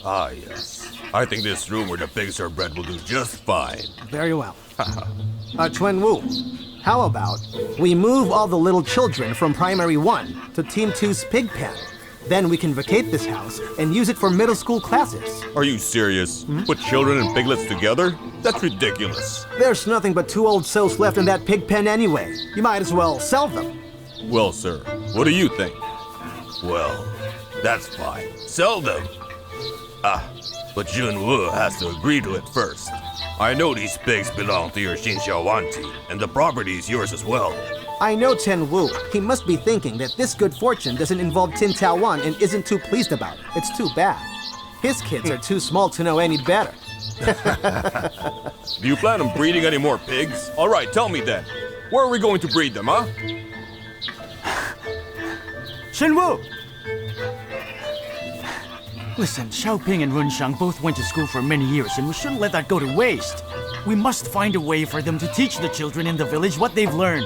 Ah, yes. I think this room where the pigs are bred will do just fine. Very well. Chuen Wu, how about we move all the little children from Primary 1 to Team 2's pig pen? Then we can vacate this house and use it for middle school classes. Are you serious? Put children and piglets together? That's ridiculous. There's nothing but 2 old souls left in that pig pen anyway. You might as well sell them. Well, sir, what do you think? Well, that's fine. Sell them. But Junwu has to agree to it first. I know these pigs belong to your Xinxiaowan team, and the property is yours as well. I know Chen Wu. He must be thinking that this good fortune doesn't involve Tin Taowan and isn't too pleased about it. It's too bad. His kids are too small to know any better. Do you plan on breeding any more pigs? All right, tell me then. Where are we going to breed them, huh? Shen Wu! Listen, Xiaoping and Runshang both went to school for many years, and we shouldn't let that go to waste. We must find a way for them to teach the children in the village what they've learned.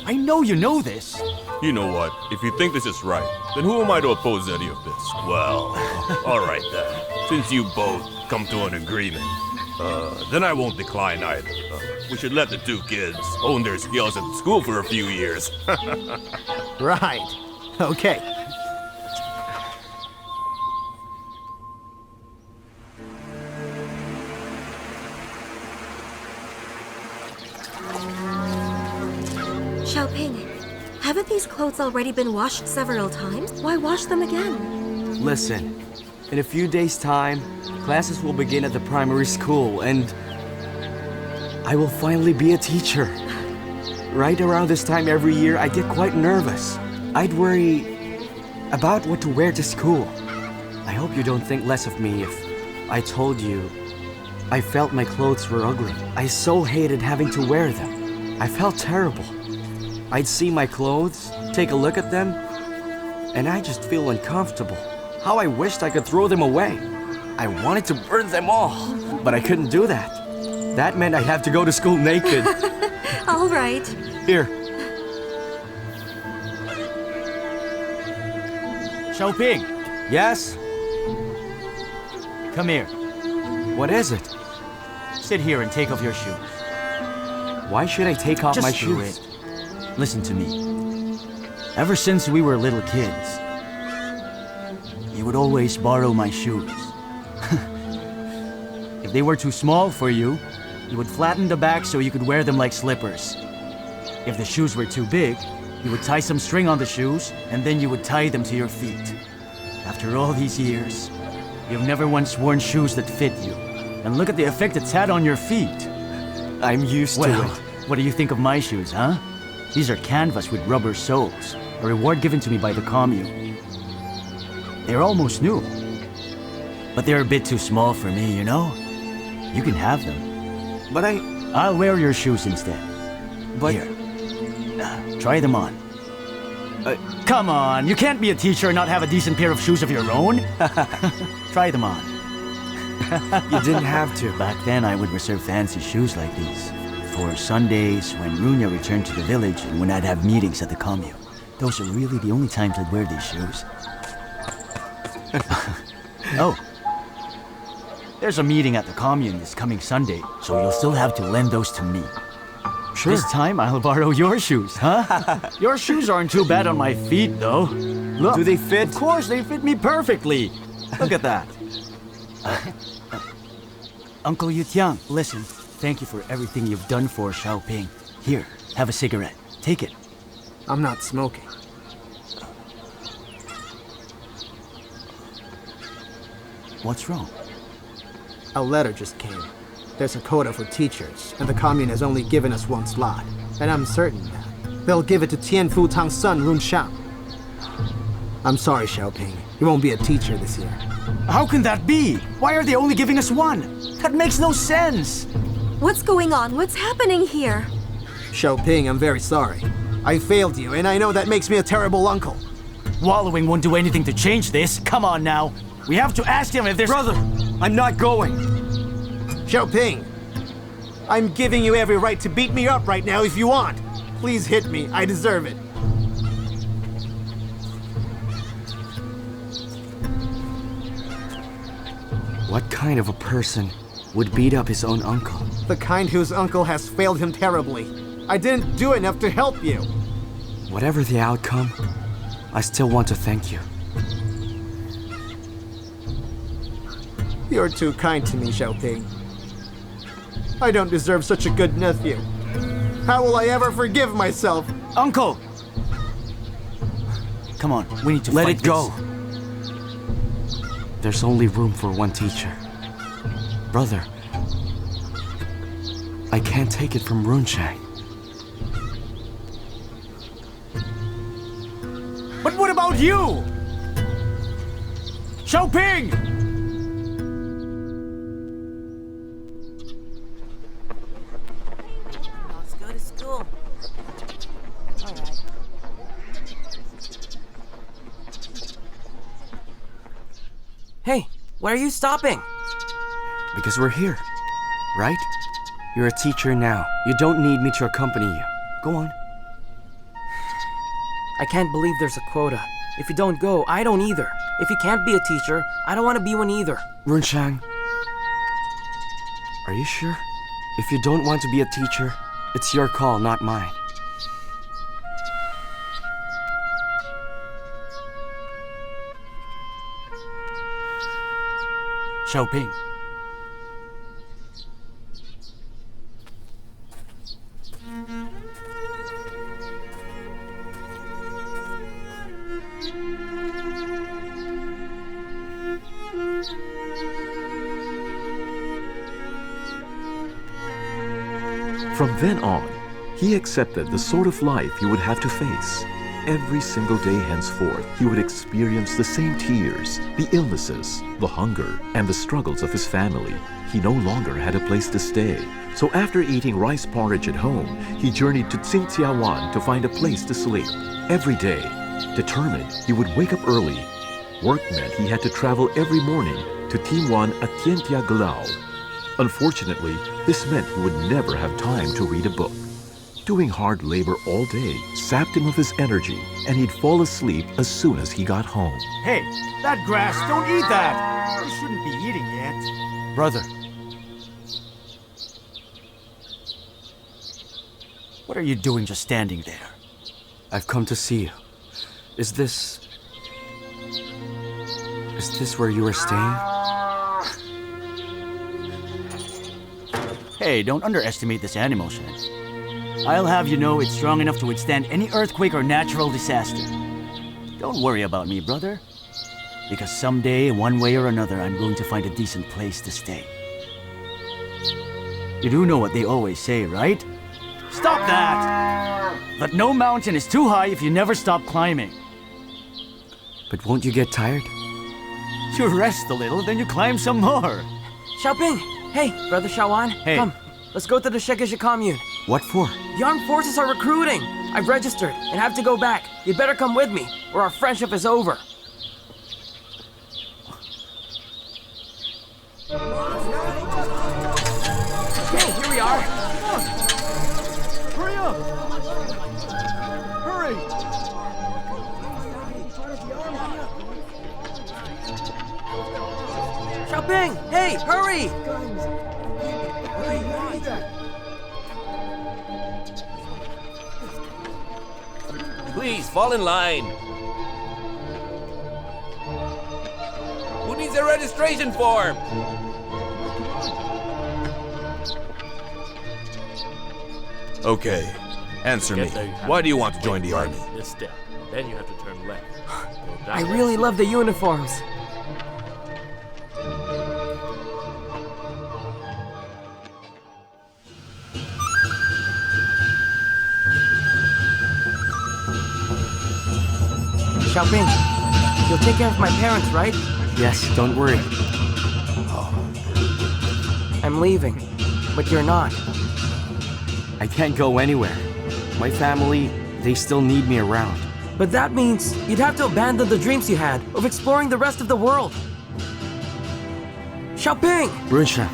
I know you know this. You know what? If you think this is right, then who am I to oppose any of this? Well, all right then. Since you both come to an agreement, then I won't decline either. We should let the 2 kids hone their skills at the school for a few years. Right. Okay. Xiaoping, haven't these clothes already been washed several times? Why wash them again? Listen, in a few days' time, classes will begin at the primary school, and I will finally be a teacher. Right around this time every year, I get quite nervous. I'd worry about what to wear to school. I hope you don't think less of me if I told you I felt my clothes were ugly. I so hated having to wear them. I felt terrible. I'd see my clothes, take a look at them, and I just feel uncomfortable. How I wished I could throw them away. I wanted to burn them all, but I couldn't do that. That meant I'd have to go to school naked. All right. Here. Xiaoping, Yes? come here. What is it? Sit here and take off your shoes. Why should I take off Just my do shoes? it. Listen to me. Ever since we were little kids, you would always borrow my shoes. If they were too small for you, you would flatten the back so you could wear them like slippers. If the shoes were too big, you would tie some string on the shoes, and then you would tie them to your feet. After all these years, you've never once worn shoes that fit you. And look at the effect it's had on your feet. I'm used to Well, it. what do you think of my shoes, huh? These are canvas with rubber soles, a reward given to me by the commune. They're almost new, but they're a bit too small for me, you know? You can have them. But I'll wear your shoes instead. But... Here, try them on. Come on, you can't be a teacher and not have a decent pair of shoes of your own. Try them on. You didn't have to. Back then, I would reserve fancy shoes like these for Sundays when Runya returned to the village and when I'd have meetings at the commune. Those are really the only times I'd wear these shoes. Oh. There's a meeting at the commune this coming Sunday, so you'll still have to lend those to me. Sure. This time, I'll borrow your shoes, huh? Your shoes aren't too bad on my feet, though. Look. Do they fit? Of course, they fit me perfectly. Look at that. Uncle Yutiang, listen. Thank you for everything you've done for Xiaoping. Here, have a cigarette. Take it. I'm not smoking. What's wrong? A letter just came. There's a quota for teachers, and the commune has only given us 1 slot. And I'm certain that they'll give it to Tianfu Tang's son, Runshang. I'm sorry, Xiaoping. You won't be a teacher this year. How can that be? Why are they only giving us 1? That makes no sense. What's going on? What's happening here? Xiaoping, I'm very sorry. I failed you, and I know that makes me a terrible uncle. Wallowing won't do anything to change this. Come on now. We have to ask him if there's... Brother, I'm not going. Xiaoping, I'm giving you every right to beat me up right now if you want. Please hit me. I deserve it. What kind of a person would beat up his own uncle? The kind whose uncle has failed him terribly. I didn't do enough to help you. Whatever the outcome, I still want to thank you. You're too kind to me, Xiaoping. I don't deserve such a good nephew. How will I ever forgive myself? Uncle! Come on, we need to Let fight it go. this. There's only room for one teacher. Brother, I can't take it from Runchang. But what about you? Xiaoping! Let's go to school. All right. Hey, why are you stopping? Because we're here, right? You're a teacher now. You don't need me to accompany you. Go on. I can't believe there's a quota. If you don't go, I don't either. If you can't be a teacher, I don't want to be one either. Runchang, are you sure? If you don't want to be a teacher, it's your call, not mine. Xiaoping. From then on, he accepted the sort of life he would have to face. Every single day henceforth, he would experience the same tears, the illnesses, the hunger, and the struggles of his family. He no longer had a place to stay. So after eating rice porridge at home, he journeyed to Tsingtiawan to find a place to sleep. Every day, determined he would wake up early. Work meant he had to travel every morning to Tianwan at Tiantiaglao. Unfortunately, this meant he would never have time to read a book. Doing hard labor all day sapped him of his energy, and he'd fall asleep as soon as he got home. Hey, that grass, don't eat that! You shouldn't be eating it. Brother, What are you doing just standing there? I've come to see you. Is this where you are staying? Hey, don't underestimate this animal sense. I'll have you know it's strong enough to withstand any earthquake or natural disaster. Don't worry about me, brother. Because someday, one way or another, I'm going to find a decent place to stay. You do know what they always say, right? Stop that! That no mountain is too high if you never stop climbing. But won't you get tired? You rest a little, then you climb some more. Xiaoping! Hey, Brother Xiaowan. Hey. Come, let's go to the Shekisha commune. What for? The armed forces are recruiting. I've registered and have to go back. You'd better come with me, or our friendship is over. Okay, here we are. Hurry up! Hurry! Xiaoping! Hey, hurry! Please, fall in line. Who needs a registration form? Okay, answer me. Why do you want to join the army? This step. Then you have to turn left. Go I down. really love the uniforms. Xiaoping, you'll take care of my parents, right? Yes, don't worry. I'm leaving, but you're not. I can't go anywhere. My family, they still need me around. But that means you'd have to abandon the dreams you had of exploring the rest of the world. Xiaoping! Runsha,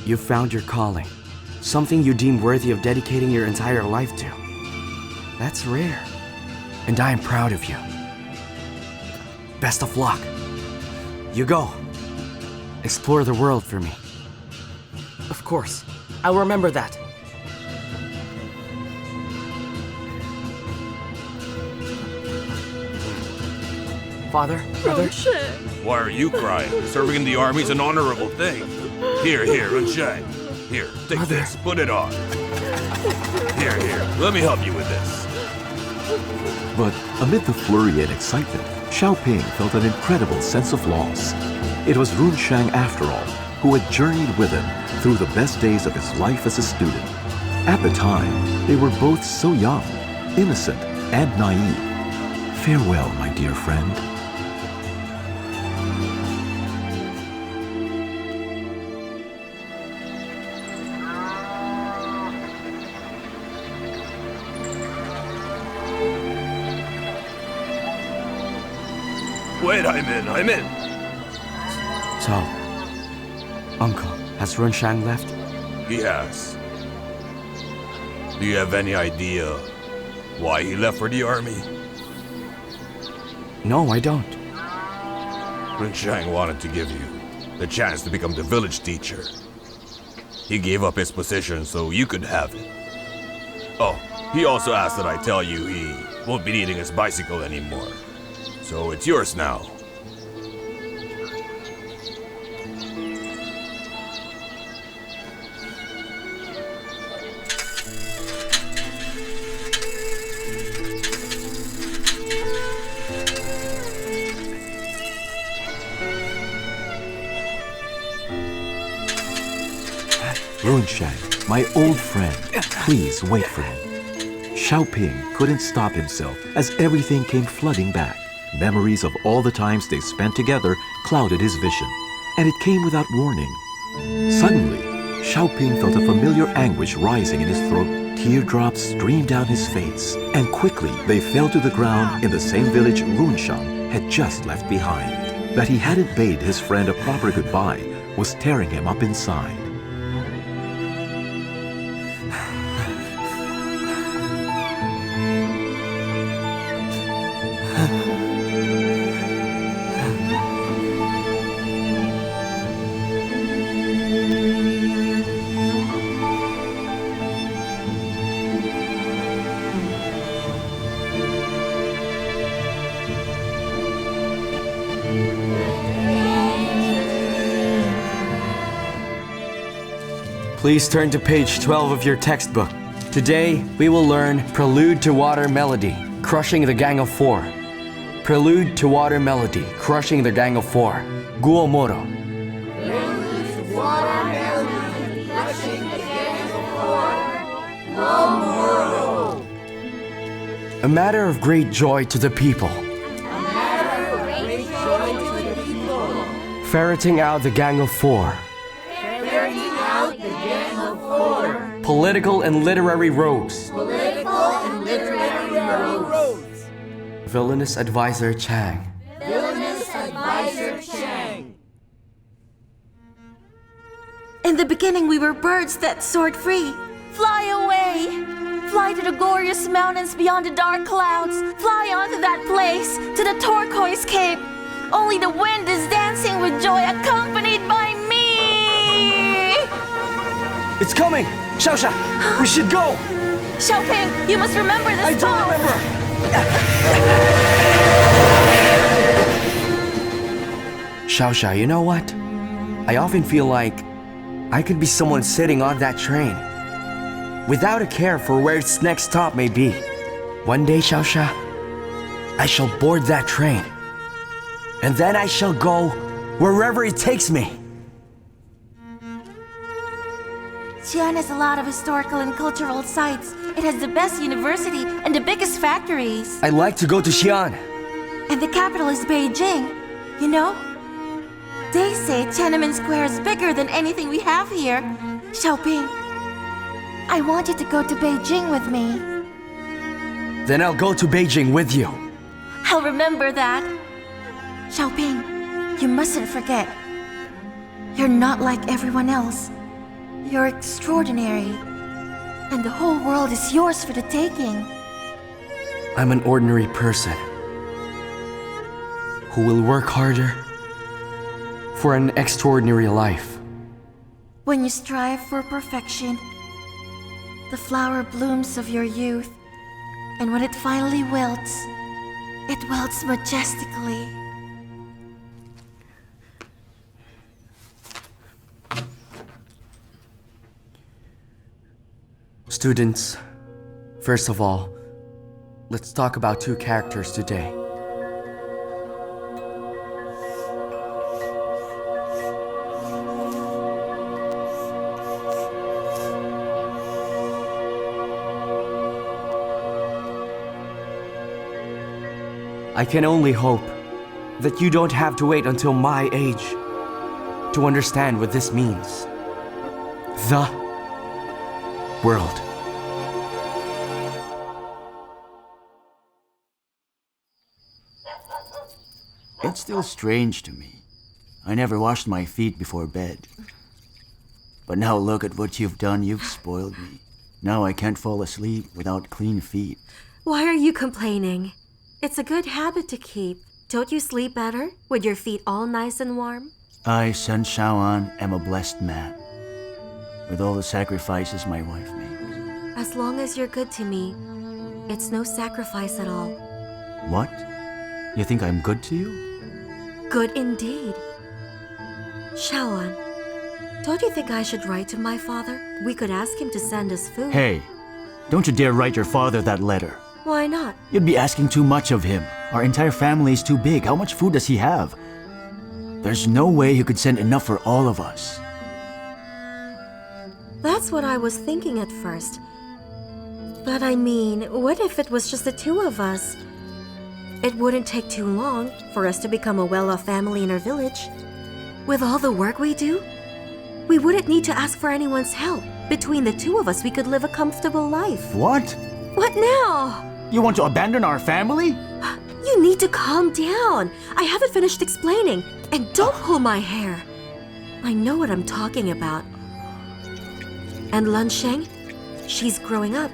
you found your calling. Something you deem worthy of dedicating your entire life to. That's rare. And I am proud of you. Best of luck. You go. Explore the world for me. Of course. I'll remember that. Father, Mother? Why are you crying? Serving in the army's an honorable thing. Here, Runshang. Here, take this. Put it on. Here. Let me help you with this. But amid the flurry and excitement, Xiaoping felt an incredible sense of loss. It was Runshang, after all, who had journeyed with him through the best days of his life as a student. At the time, they were both so young, innocent, and naive. Farewell, my dear friend. Wait, I'm in. So, Uncle, has Runshang left? He has. Do you have any idea why he left for the army? No, I don't. Runshang wanted to give you the chance to become the village teacher. He gave up his position so you could have it. Oh, he also asked that I tell you he won't be needing his bicycle anymore. So it's yours now. Runshang, my old friend, please wait for me. Xiaoping couldn't stop himself as everything came flooding back. Memories of all the times they spent together clouded his vision, and it came without warning. Suddenly, Xiaoping felt a familiar anguish rising in his throat. Teardrops streamed down his face, and quickly they fell to the ground in the same village Runshang had just left behind. That he hadn't bade his friend a proper goodbye was tearing him up inside. Please turn to page 12 of your textbook. Today, we will learn Prelude to Water Melody, Crushing the Gang of Four. Prelude to Water Melody, Crushing the Gang of Four. Guomoro. A matter of great joy to the people. Ferreting out the Gang of Four. Political and literary rogues. Villainous Advisor Chang. In the beginning, we were birds that soared free. Fly away! Fly to the glorious mountains beyond the dark clouds. Fly onto that place, to the turquoise cape. Only the wind is dancing with joy, accompanied by me! It's coming! Xiaosha, we should go! Xiaoping, you must remember this I don't remember! Xiaosha, you know what? I often feel like I could be someone sitting on that train, without a care for where its next stop may be. One day, Xiaosha, I shall board that train, and then I shall go wherever it takes me. Xi'an has a lot of historical and cultural sites. It has the best university and the biggest factories. I'd like to go to Xi'an. And the capital is Beijing. You know, they say Tiananmen Square is bigger than anything we have here. Xiaoping, I want you to go to Beijing with me. Then I'll go to Beijing with you. I'll remember that. Xiaoping, you mustn't forget. You're not like everyone else. You're extraordinary. And the whole world is yours for the taking. I'm an ordinary person. who will work harder for an extraordinary life. When you strive for perfection, the flower blooms of your youth, and when it finally wilts, it wilts majestically. Students, first of all, let's talk about two characters today. I can only hope that you don't have to wait until my age to understand what this means. The world. It's still strange to me. I never washed my feet before bed. But now look at what you've done. You've spoiled me. Now I can't fall asleep without clean feet. Why are you complaining? It's a good habit to keep. Don't you sleep better with your feet all nice and warm? I, Sun Shaoan, am a blessed man. With all the sacrifices my wife makes. As long as you're good to me, it's no sacrifice at all. What? You think I'm good to you? Good indeed. Shaoan, don't you think I should write to my father? We could ask him to send us food. Hey, don't you dare write your father that letter. Why not? You'd be asking too much of him. Our entire family is too big. How much food does he have? There's no way he could send enough for all of us. That's what I was thinking at first. But I mean, what if it was just the two of us? It wouldn't take too long for us to become a well-off family in our village. With all the work we do, we wouldn't need to ask for anyone's help. Between the two of us, we could live a comfortable life. What? What now? You want to abandon our family? You need to calm down. I haven't finished explaining. And don't pull my hair. I know what I'm talking about. And Lan Sheng, she's growing up,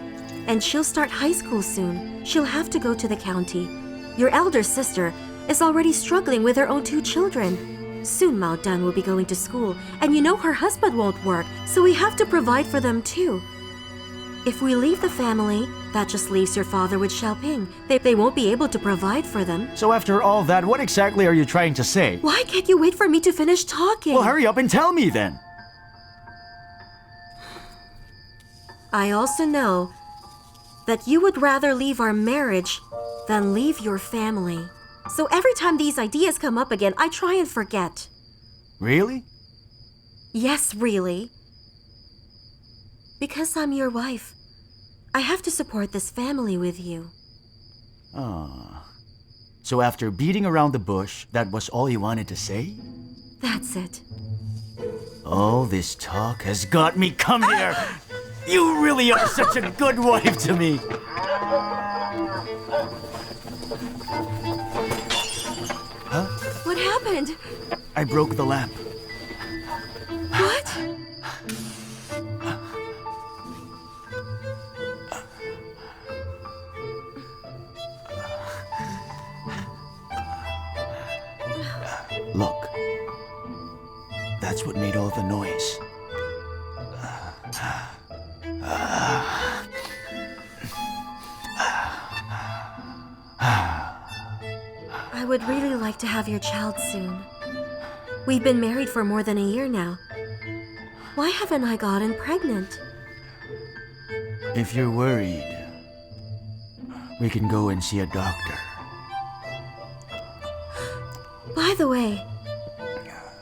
and she'll start high school soon. She'll have to go to the county. Your elder sister is already struggling with her own 2 children. Soon Mao Dan will be going to school, and you know her husband won't work, so we have to provide for them too. If we leave the family, that just leaves your father with Xiaoping. They won't be able to provide for them. So after all that, what exactly are you trying to say? Why can't you wait for me to finish talking? Well, hurry up and tell me then. I also know that you would rather leave our marriage than leave your family. So every time these ideas come up again, I try and forget. Really? Yes, really. Because I'm your wife, I have to support this family with you. Ah. So after beating around the bush, that was all you wanted to say? That's it. All this talk has got me. Come here! You really are such a good wife to me! Huh? What happened? I broke the lamp. What? Look. That's what made all the noise. I would really like to have your child soon. We've been married for more than a year now. Why haven't I gotten pregnant? If you're worried, we can go and see a doctor. By the way,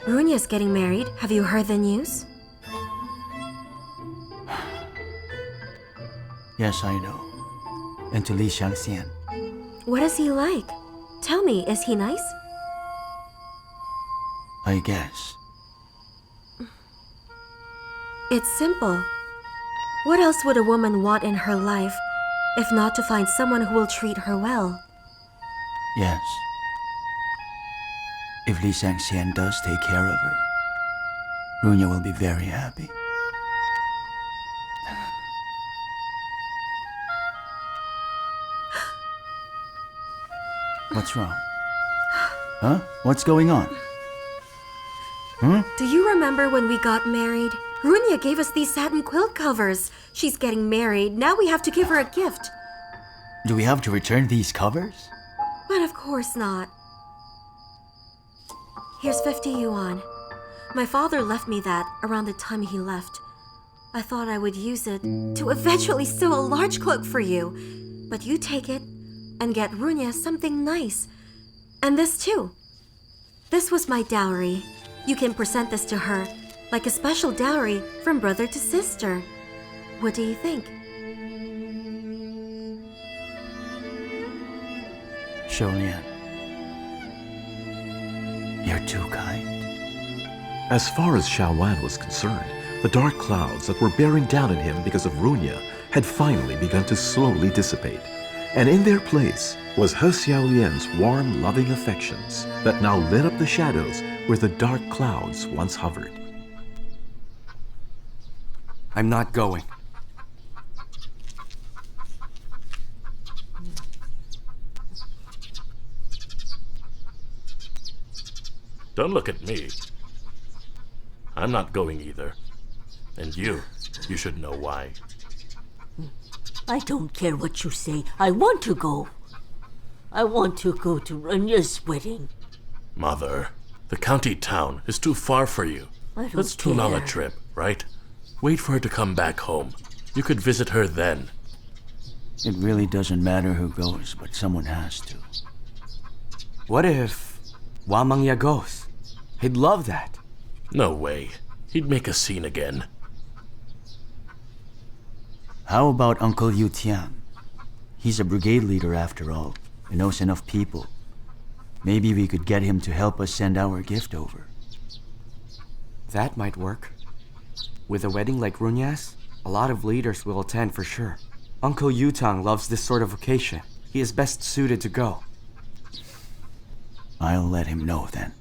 Runya's getting married. Have you heard the news? Yes, I know. And to Li Xiangxian. What is he like? Tell me, is he nice? I guess. It's simple. What else would a woman want in her life if not to find someone who will treat her well? Yes. If Li Xiangxian does take care of her, Runya will be very happy. What's wrong? Huh? What's going on? Do you remember when we got married? Runya gave us these satin quilt covers. She's getting married. Now we have to give her a gift. Do we have to return these covers? But of course not. Here's 50 yuan. My father left me that around the time he left. I thought I would use it to eventually sew a large cloak for you. But you take it and get Runya something nice. And this too. This was my dowry. You can present this to her, like a special dowry from brother to sister. What do you think? Lian, you're too kind. As far as Yuan was concerned, the dark clouds that were bearing down on him because of Runya had finally begun to slowly dissipate. And in their place was Lian's warm, loving affections that now lit up the shadows where the dark clouds once hovered. I'm not going. Don't look at me. I'm not going either. And you should know why. I don't care what you say. I want to go. I want to go to Runya's wedding. Mother, the county town is too far for you. I don't That's too long a care. trip, right? Wait for her to come back home. You could visit her then. It really doesn't matter who goes, but someone has to. What if Wamangya goes? He'd love that. No way. He'd make a scene again. How about Uncle Yu Tian? He's a brigade leader after all, and knows enough people. Maybe we could get him to help us send our gift over. That might work. With a wedding like Runya's, a lot of leaders will attend for sure. Uncle Yutang loves this sort of occasion. He is best suited to go. I'll let him know then.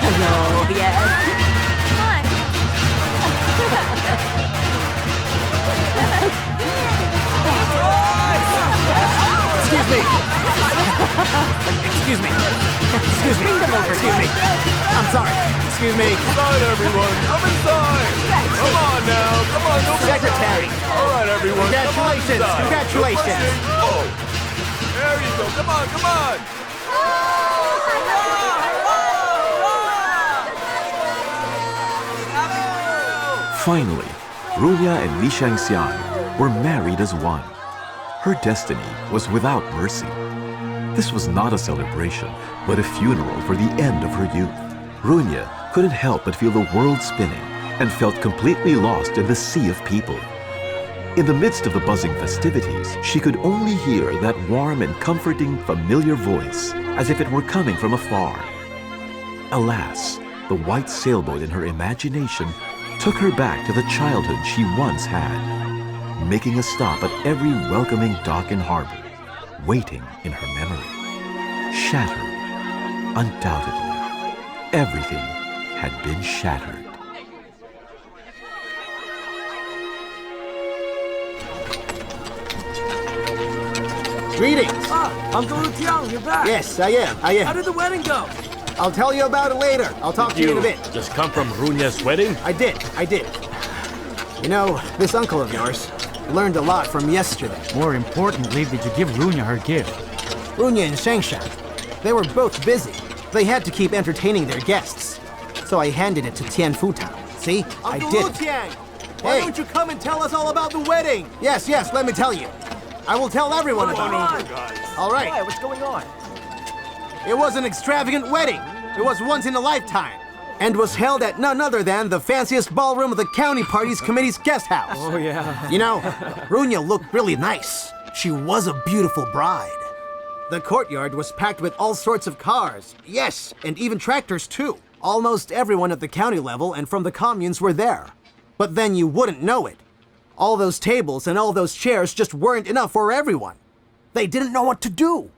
Hello, yes. Excuse me. Excuse me. Excuse me. Excuse me. I'm sorry. Excuse me. Inside, everyone. Come inside. Come on now. Come on. Don't be Secretary. All right, everyone. Congratulations. Come on inside. Congratulations. Oh. There you go. Come on. Come on. Finally, Runya and Li Shangxian were married as one. Her destiny was without mercy. This was not a celebration, but a funeral for the end of her youth. Runya couldn't help but feel the world spinning and felt completely lost in the sea of people. In the midst of the buzzing festivities, she could only hear that warm and comforting, familiar voice, as if it were coming from afar. Alas, the white sailboat in her imagination took her back to the childhood she once had, making a stop at every welcoming dock and harbor, waiting in her memory. Shattered, undoubtedly. Everything had been shattered. Greetings. Uncle Tiang, you're back. Yes, I am. How did the wedding go? I'll tell you about it later. I'll talk to you in a bit. Just come from Runya's wedding? I did. You know, this uncle of yours learned a lot from yesterday. More importantly, did you give Runya her gift? Runya and Shangshan. They were both busy. They had to keep entertaining their guests. So I handed it to Tianfu Town. See? I did. Tiang, why don't you come and tell us all about the wedding? Yes, let me tell you. I will tell everyone about it. All right. Why? What's going on? It was an extravagant wedding. It was once in a lifetime. And was held at none other than the fanciest ballroom of the county parties committee's guest house. Oh, yeah. You know, Runya looked really nice. She was a beautiful bride. The courtyard was packed with all sorts of cars. Yes, and even tractors too. Almost everyone at the county level and from the communes were there. But then you wouldn't know it. All those tables and all those chairs just weren't enough for everyone. They didn't know what to do.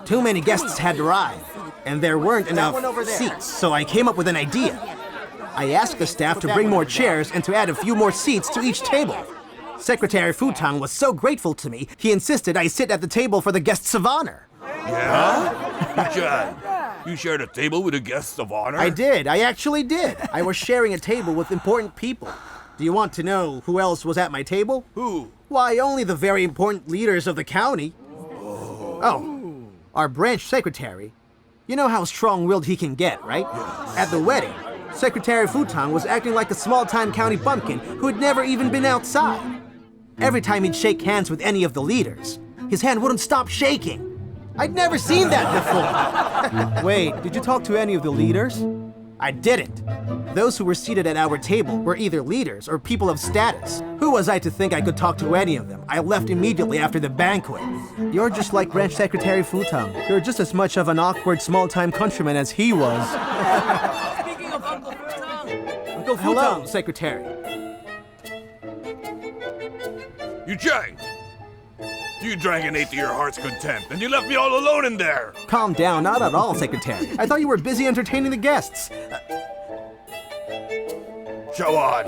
Too many guests had arrived. and there weren't enough seats, so I came up with an idea. I asked the staff to bring more chairs and to add a few more seats to each table. Secretary Futang was so grateful to me, he insisted I sit at the table for the guests of honor. Yeah? Yuan, you shared a table with the guests of honor? I did. I actually did. I was sharing a table with important people. Do you want to know who else was at my table? Who? Why, only the very important leaders of the county. Oh, our branch secretary. You know how strong-willed he can get, right? Yes. At the wedding, Secretary Futang was acting like a small-time county bumpkin who had never even been outside. Every time he'd shake hands with any of the leaders, his hand wouldn't stop shaking. I'd never seen that before. Wait, did you talk to any of the leaders? I didn't. Those who were seated at our table were either leaders or people of status. Who was I to think I could talk to any of them? I left immediately after the banquet. You're just like Branch Secretary Futang. You're just as much of an awkward small-time countryman as he was. Speaking of Uncle Futang. Uncle Futang. Hello, Secretary. You Chang! You drank and ate to your heart's content, and you left me all alone in there! Calm down, not at all, Secretary. I thought you were busy entertaining the guests. Yuan,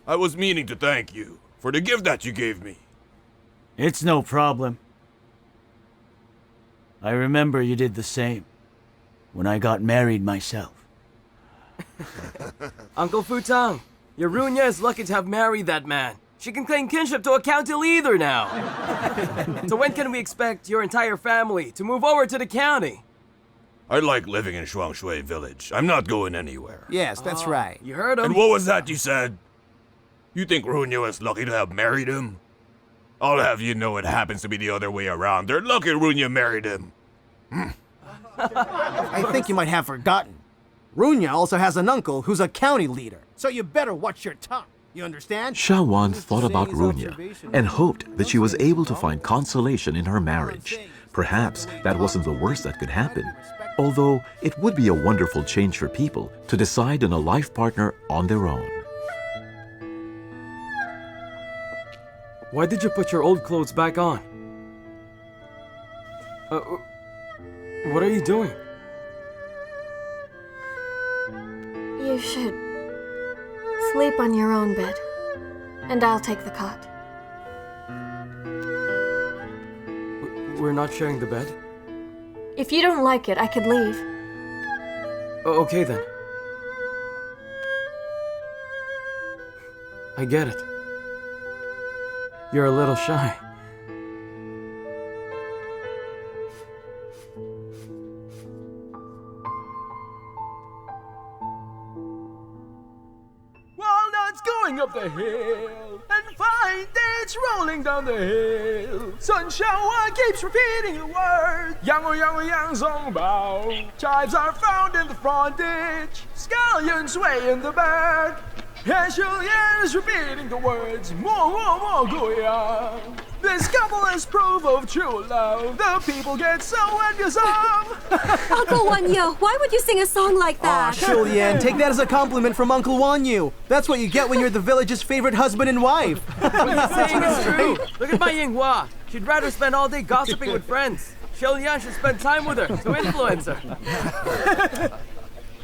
I was meaning to thank you for the gift that you gave me. It's no problem. I remember you did the same when I got married myself. Uncle Futang, your Runya is lucky to have married that man. She can claim kinship to a county leader now. So when can we expect your entire family to move over to the county? I like living in Shuangshui village. I'm not going anywhere. Yes, that's right. You heard him. And what was that you said? You think Runyo is lucky to have married him? I'll have you know it happens to be the other way around. They're lucky Runyo married him. I think you might have forgotten. Runya also has an uncle who's a county leader. So you better watch your tongue. You understand? Shawan thought about Runya and hoped that she was able to find consolation in her marriage. Perhaps that wasn't the worst that could happen, although it would be a wonderful change for people to decide on a life partner on their own. Why did you put your old clothes back on? What are you doing? You should sleep on your own bed, and I'll take the cot. We're not sharing the bed? If you don't like it, I could leave. Okay then. I get it. You're a little shy. Walnuts going up the hill, and fine dates rolling down the hill. Sun shower keeps repeating the word. Yang o yang o yang zong bao. Chives are found in the frontage. Scallions sway in the back. And Julian is repeating the words. More goya. This couple is proof of true love. The people get so envious of. Uncle Wanyu, why would you sing a song like that? Aw, Julian, take that as a compliment from Uncle Wanyu. That's what you get when you're the village's favorite husband and wife. What you're saying is true. Look at my Yinghua. She'd rather spend all day gossiping with friends. Julian should spend time with her to influence her.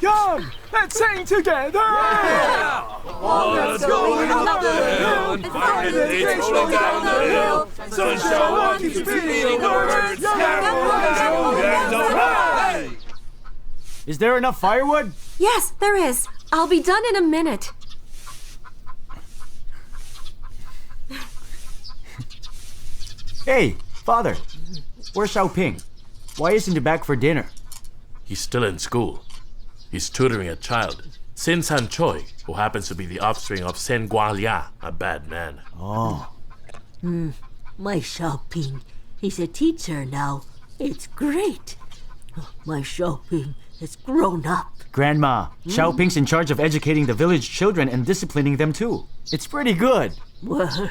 Come, let's sing together! Yeah! Walnuts going up the hill, and fine dates rolling down the hill. Sun shower keeps repeating the words. Hey! Is there enough firewood? Yes, there is. I'll be done in a minute. Hey, Father, where's Xiaoping? Why isn't he back for dinner? He's still in school. He's tutoring a child, Sin San Choi, who happens to be the offspring of Sen Gua Liya, a bad man. Oh. My Xiaoping, he's a teacher now. It's great. My Xiaoping has grown up. Grandma, Xiaoping's in charge of educating the village children and disciplining them too. It's pretty good. Well,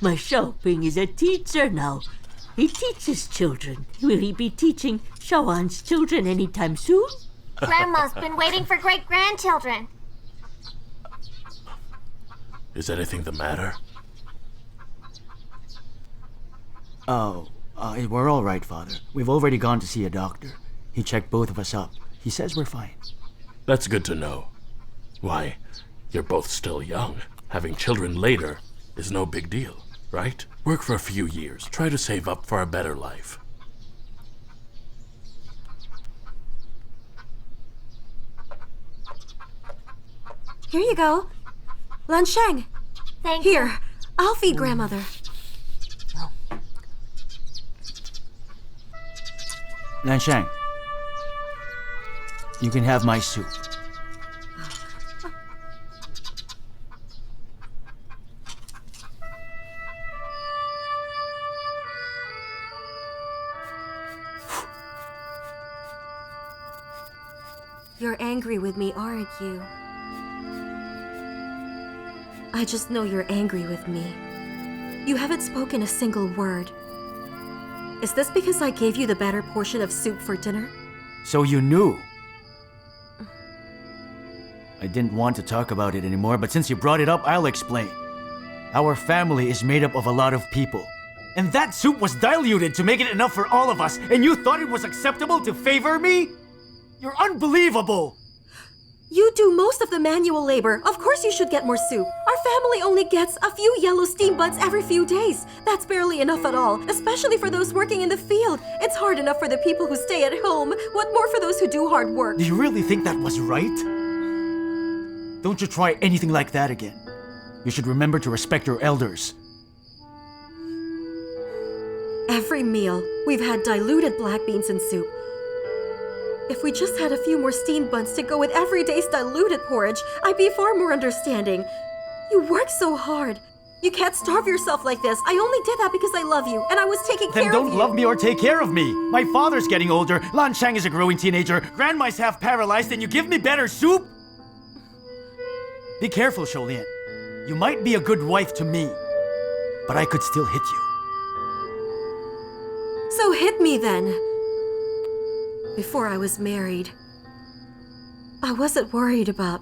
my Xiaoping is a teacher now. He teaches children. Will he be teaching Shawan's children anytime soon? Grandma's been waiting for great-grandchildren. Is anything the matter? Oh, We're all right, Father. We've already gone to see a doctor. He checked both of us up. He says we're fine. That's good to know. Why, you're both still young. Having children later is no big deal, right? Work for a few years. Try to save up for a better life. Here you go. Lansheng. Thank you. Here, I'll feed grandmother. Lansheng, you can have my soup. You're angry with me, aren't you? I just know you're angry with me. You haven't spoken a single word. Is this because I gave you the better portion of soup for dinner? So you knew. I didn't want to talk about it anymore, but since you brought it up, I'll explain. Our family is made up of a lot of people. And that soup was diluted to make it enough for all of us, and you thought it was acceptable to favor me? You're unbelievable! You do most of the manual labor. Of course you should get more soup. Our family only gets a few yellow steam buns every few days. That's barely enough at all, especially for those working in the field. It's hard enough for the people who stay at home. What more for those who do hard work? Do you really think that was right? Don't you try anything like that again. You should remember to respect your elders. Every meal, we've had diluted black beans in soup. If we just had a few more steamed buns to go with every day's diluted porridge, I'd be far more understanding. You work so hard. You can't starve yourself like this. I only did that because I love you, and I was taking care of you. Then don't love me or take care of me. My father's getting older, Lansheng is a growing teenager, Grandma's half paralyzed, and you give me better soup? Be careful, Sholian. You might be a good wife to me, but I could still hit you. So hit me then. Before I was married, I wasn't worried about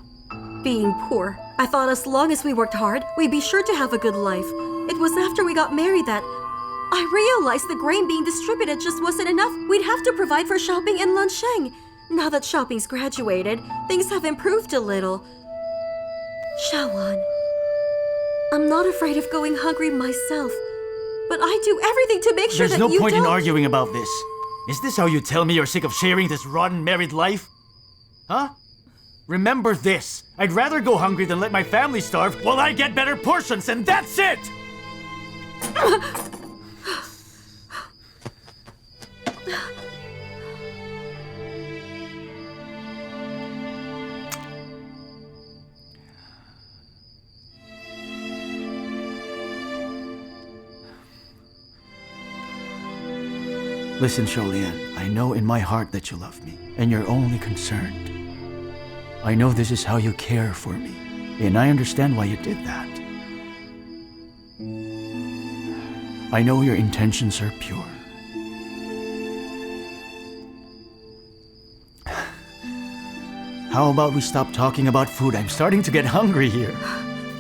being poor. I thought as long as we worked hard, we'd be sure to have a good life. It was after we got married that I realized the grain being distributed just wasn't enough. We'd have to provide for Xiaoping and Lansheng. Now that Xiaoping's graduated, things have improved a little. Xiaowan, I'm not afraid of going hungry myself, but I do everything to make sure that you don't. There's no point in arguing about this. Is this how you tell me you're sick of sharing this rotten married life? Huh? Remember this. I'd rather go hungry than let my family starve while I get better portions, and that's it! Listen, Sholian, I know in my heart that you love me, and you're only concerned. I know this is how you care for me, and I understand why you did that. I know your intentions are pure. How about we stop talking about food? I'm starting to get hungry here.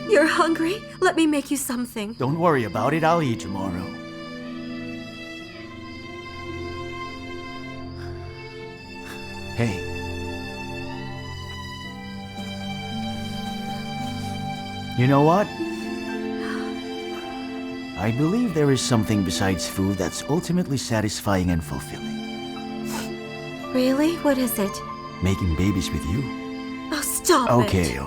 You're hungry? Let me make you something. Don't worry about it, I'll eat tomorrow. Hey. You know what? I believe there is something besides food that's ultimately satisfying and fulfilling. Really? What is it? Making babies with you. Oh, stop it. Okay.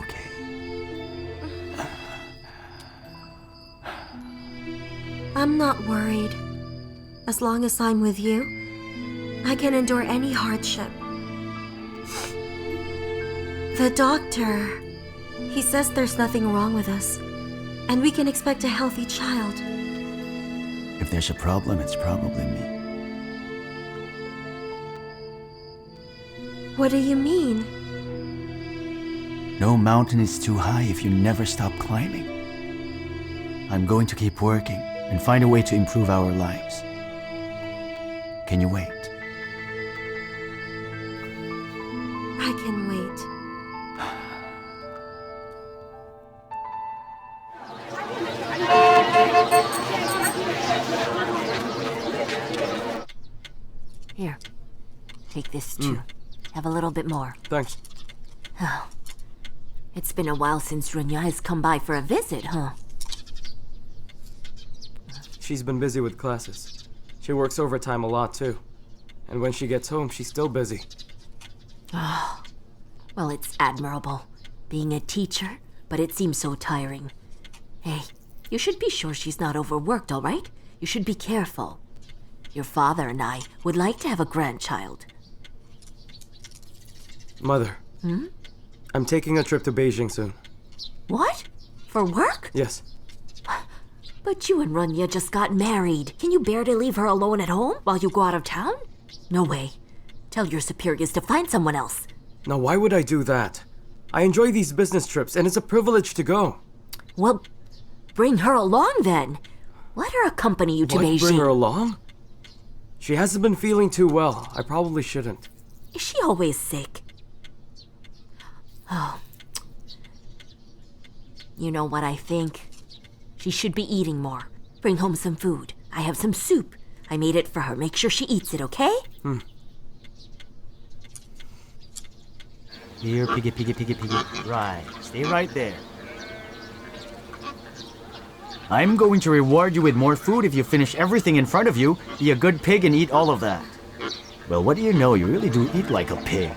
I'm not worried. As long as I'm with you, I can endure any hardship. The doctor, he says there's nothing wrong with us, and we can expect a healthy child. If there's a problem, it's probably me. What do you mean? No mountain is too high if you never stop climbing. I'm going to keep working and find a way to improve our lives. Can you wait? I can wait. Take this too. Have a little bit more. Thanks. Oh. It's been a while since Runya has come by for a visit, huh? She's been busy with classes. She works overtime a lot too. And when she gets home, she's still busy. Oh. Well, it's admirable. Being a teacher, but it seems so tiring. Hey, you should be sure she's not overworked, all right? You should be careful. Your father and I would like to have a grandchild. Mother. I'm taking a trip to Beijing soon. What? For work? Yes. But you and Runya just got married. Can you bear to leave her alone at home while you go out of town? No way. Tell your superiors to find someone else. Now, why would I do that? I enjoy these business trips, and it's a privilege to go. Well, bring her along then. Let her accompany you to Beijing. Bring her along? She hasn't been feeling too well. I probably shouldn't. Is she always sick? Oh. You know what I think? She should be eating more. Bring home some food. I have some soup. I made it for her. Make sure she eats it, okay? Here, piggy, piggy, piggy, piggy. Right. Stay right there. I'm going to reward you with more food if you finish everything in front of you. Be a good pig and eat all of that. Well, what do you know? You really do eat like a pig.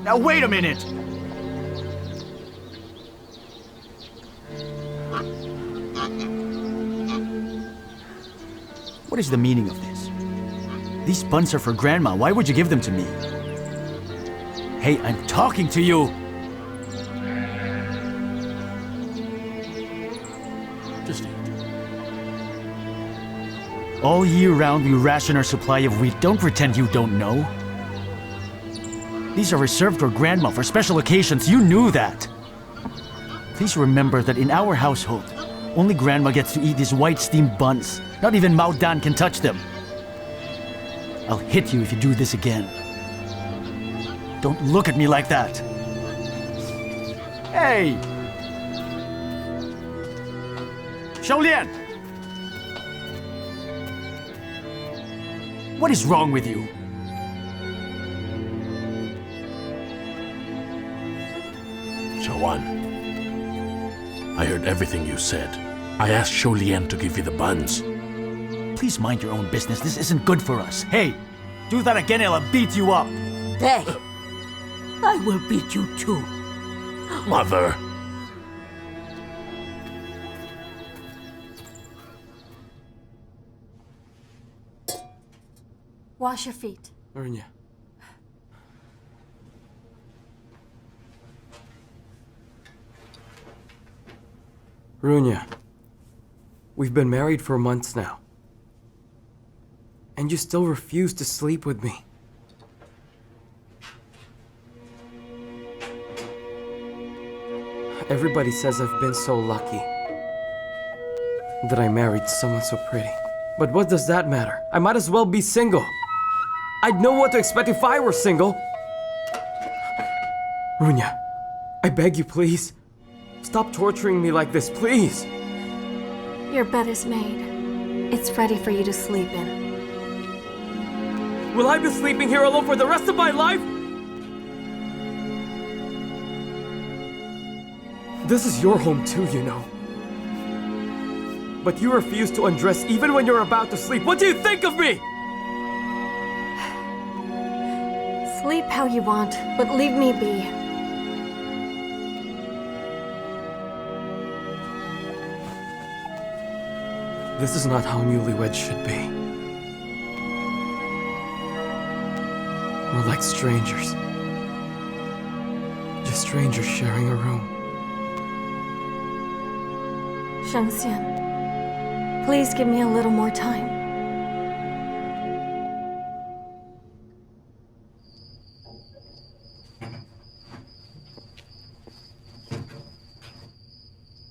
Now, wait a minute! What is the meaning of this? These buns are for Grandma. Why would you give them to me? Hey, I'm talking to you! Just eat. All year round, we ration our supply of wheat. Don't pretend you don't know. These are reserved for Grandma for special occasions. You knew that. Please remember that in our household, only Grandma gets to eat these white steamed buns. Not even Mao Dan can touch them. I'll hit you if you do this again. Don't look at me like that. Hey! Xiaolian! What is wrong with you? Yuan, I heard everything you said. I asked Xiaolian to give you the buns. Please mind your own business. This isn't good for us. Hey, do that again and I'll beat you up. Hey! I will beat you too. Mother! Wash your feet. Runya. Runya, we've been married for months now. And you still refuse to sleep with me. Everybody says I've been so lucky that I married someone so pretty. But what does that matter? I might as well be single. I'd know what to expect if I were single. Runya, I beg you, please. Stop torturing me like this, please. Your bed is made. It's ready for you to sleep in. Will I be sleeping here alone for the rest of my life? This is your home too, you know. But you refuse to undress even when you're about to sleep. What do you think of me? Sleep how you want, but leave me be. This is not how newlyweds should be. We're like strangers. Just strangers sharing a room. Shengxian, please give me a little more time.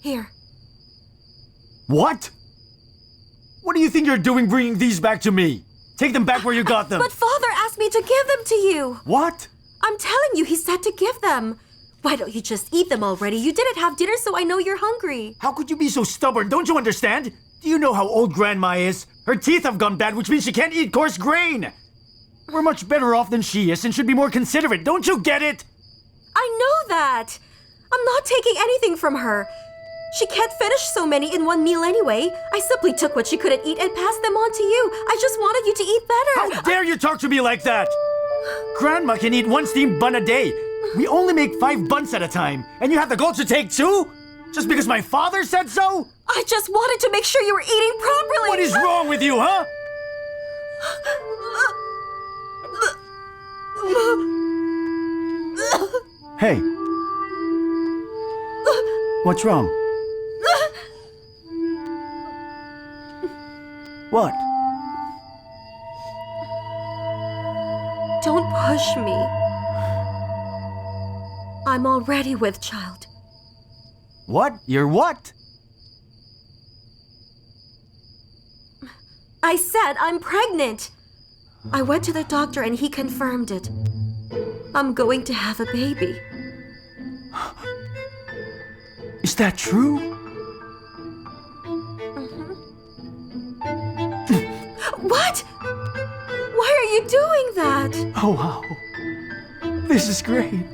Here. What? What do you think you're doing bringing these back to me? Take them back where you got them. But Father asked me to give them to you. What? I'm telling you, he said to give them. Why don't you just eat them already? You didn't have dinner, so I know you're hungry. How could you be so stubborn? Don't you understand? Do you know how old Grandma is? Her teeth have gone bad, which means she can't eat coarse grain. We're much better off than she is and should be more considerate. Don't you get it? I know that. I'm not taking anything from her. She can't finish so many in one meal anyway. I simply took what she couldn't eat and passed them on to you. I just wanted you to eat better. How dare you talk to me like that? Grandma can eat 1 steamed bun a day. We only make 5 buns at a time. And you have the gall to take 2? Just because my father said so? I just wanted to make sure you were eating properly. What is wrong with you, huh? Hey. What's wrong? What? Don't push me. I'm already with child. What? You're what? I said I'm pregnant. I went to the doctor and he confirmed it. I'm going to have a baby. Is that true? What? Why are you doing that? Oh, wow. This is great.